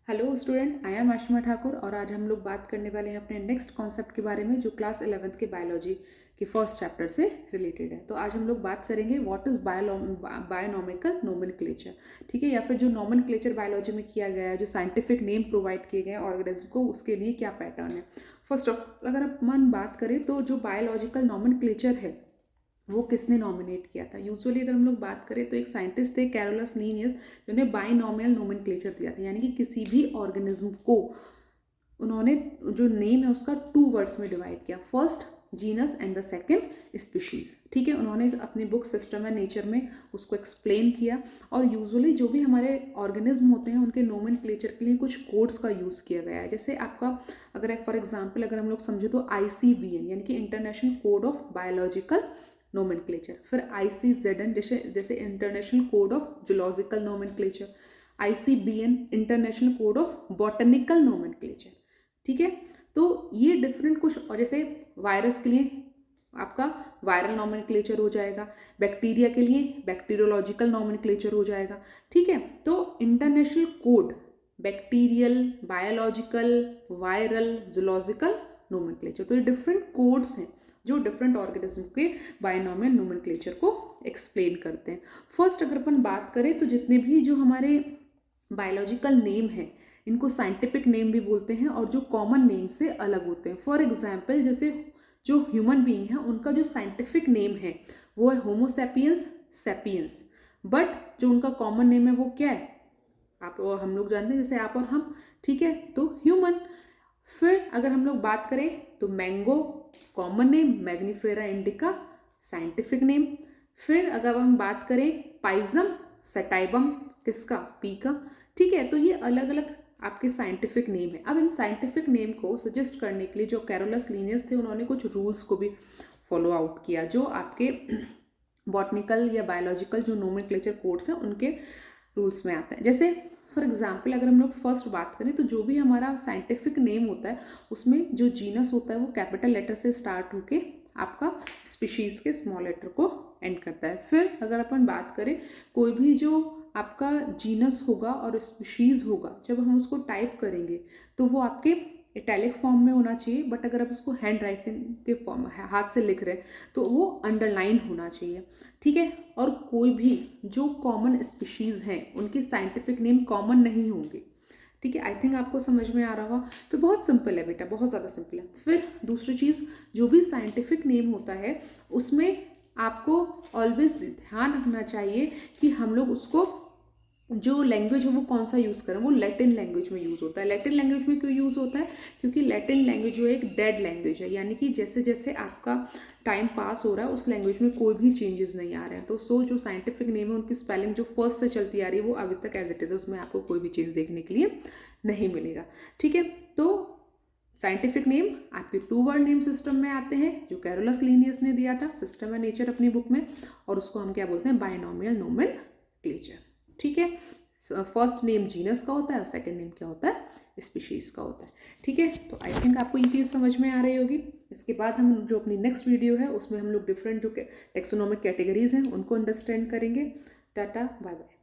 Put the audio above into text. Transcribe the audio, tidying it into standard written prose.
Hello student, I am Ashima Thakur और आज हम लोग बात करने वाले हैं अपने नेक्स्ट कॉन्सेप्ट के बारे में जो क्लास 11th के बायोलॉजी के फर्स्ट चैप्टर से रिलेटेड है। तो आज हम लोग बात करेंगे व्हाट इज बायोनॉमिकल नोमेनक्लेचर। ठीक है, या फिर जो नोमेनक्लेचर बायोलॉजी में किया गया है, जो साइंटिफिक नेम प्रोवाइड किए गए हैं ऑर्गेनिज्म को, उसके लिए क्या पैटर्न है। फर्स्ट ऑफ अगर अपन बात करें तो जो बायोलॉजिकल नोमेनक्लेचर है वो किसने नॉमिनेट किया था। यूजुअली अगर हम लोग बात करें तो एक साइंटिस्ट थे कैरोलस लीनियस, जिन्होंने बाइनॉमियल नोमेनक्लेचर दिया था, यानी कि किसी भी ऑर्गेनिज्म को उन्होंने जो नेम है उसका 2 वर्ड्स में डिवाइड किया, first genus and the second species. ठीक है, उन्होंने अपनी बुक सिस्टम एंड नेचर में उसको एक्सप्लेन किया। और यूजुअली जो भी हमारे ऑर्गेनिज्म होते हैं उनके नोमेनक्लेचर के लिए कुछ कोड्स का यूज़ किया गया है। जैसे आपका अगर फॉर एग्जाम्पल अगर हम लोग समझे तो ICBN यानी कि international code of biological nomenclature, फिर ICZN जैसे जैसे international code of zoological nomenclature, ICBN international code of botanical nomenclature. ठीक है, तो ये डिफरेंट कुछ, और जैसे वायरस के लिए आपका वायरल नोमेनक्लेचर हो जाएगा, बैक्टीरिया के लिए बैक्टीरियोलॉजिकल नोमेनक्लेचर हो जाएगा। ठीक है, तो international code bacterial, biological, viral, zoological nomenclature, तो ये डिफरेंट कोड्स हैं जो डिफरेंट ऑर्गेनिज्म के बायोनॉमियल नोमेनक्लेचर को एक्सप्लेन करते हैं। फर्स्ट अगर अपन बात करें तो जितने भी जो हमारे बायोलॉजिकल नेम हैं इनको साइंटिफिक नेम भी बोलते हैं और जो कॉमन नेम से अलग होते हैं। फॉर एग्जाम्पल जैसे जो ह्यूमन बीइंग है उनका जो साइंटिफिक नेम है वो है होमोसेपियंस सेपियंस, बट जो उनका कॉमन नेम है वो क्या है, आप और हम लोग जानते हैं, जैसे आप और हम। ठीक है, तो ह्यूमन। फिर अगर हम लोग बात करें तो mango common name, Mangifera indica scientific name. फिर अगर हम बात करें पाइजम सटाइबम, किसका, पी का। ठीक है, तो ये अलग अलग आपके साइंटिफिक नेम है। अब इन साइंटिफिक नेम को सजेस्ट करने के लिए जो कैरोलस लीनियस थे उन्होंने कुछ रूल्स को भी फॉलो आउट किया जो आपके बॉटनिकल या बायोलॉजिकल जो नोमेनक्लेचर कोड्स हैं उनके रूल्स में आता है। जैसे फॉर एग्जाम्पल अगर हम लोग फर्स्ट बात करें तो जो भी हमारा साइंटिफिक नेम होता है उसमें जो जीनस होता है वो कैपिटल लेटर से स्टार्ट होके आपका स्पीशीज़ के स्मॉल लेटर को एंड करता है। फिर अगर अपन बात करें कोई भी जो आपका जीनस होगा और स्पीशीज़ होगा, जब हम उसको टाइप करेंगे तो वो आपके इटैलिक फॉर्म में होना चाहिए, बट अगर आप उसको हैंड राइटिंग के फॉर्म हाथ से लिख रहे हैं तो वो अंडरलाइन होना चाहिए। ठीक है, और कोई भी जो कॉमन स्पीशीज़ हैं उनके साइंटिफिक नेम कॉमन नहीं होंगे। ठीक है, आई थिंक आपको समझ में आ रहा होगा। तो बहुत सिंपल है बेटा, बहुत ज़्यादा सिंपल है। फिर दूसरी चीज़, जो भी साइंटिफिक नेम होता है उसमें आपको ऑलवेज ध्यान रखना चाहिए कि हम लोग उसको जो लैंग्वेज है वो कौन सा यूज़ करें, वो लैटिन लैंग्वेज में यूज़ होता है। लैटिन लैंग्वेज में क्यों यूज़ होता है, क्योंकि लैटिन लैंग्वेज जो है एक डेड लैंग्वेज है, यानी कि जैसे जैसे आपका टाइम पास हो रहा है उस लैंग्वेज में कोई भी चेंजेस नहीं आ रहे हैं। तो जो साइंटिफिक नेम है उनकी स्पेलिंग जो फर्स्ट से चलती आ रही है वो अभी तक एज इट इज़ है, उसमें आपको कोई भी चेंज देखने के लिए नहीं मिलेगा। ठीक है, तो साइंटिफिक नेम आपके 2 वर्ड नेम सिस्टम में आते हैं जो कैरोलस लीनियस ने दिया था सिस्टम एंड नेचर अपनी बुक में, और उसको हम क्या बोलते हैं, बायनॉमियल नोमेनक्लेचर। ठीक है, फर्स्ट नेम जीनस का होता है और सेकंड नेम क्या होता है, स्पीशीज का होता है। ठीक है, तो आई थिंक आपको ये चीज़ समझ में आ रही होगी। इसके बाद हम जो अपनी नेक्स्ट वीडियो है उसमें हम लोग डिफरेंट जो टेक्सोनॉमिक कैटेगरीज हैं उनको अंडरस्टैंड करेंगे। Tata, bye bye.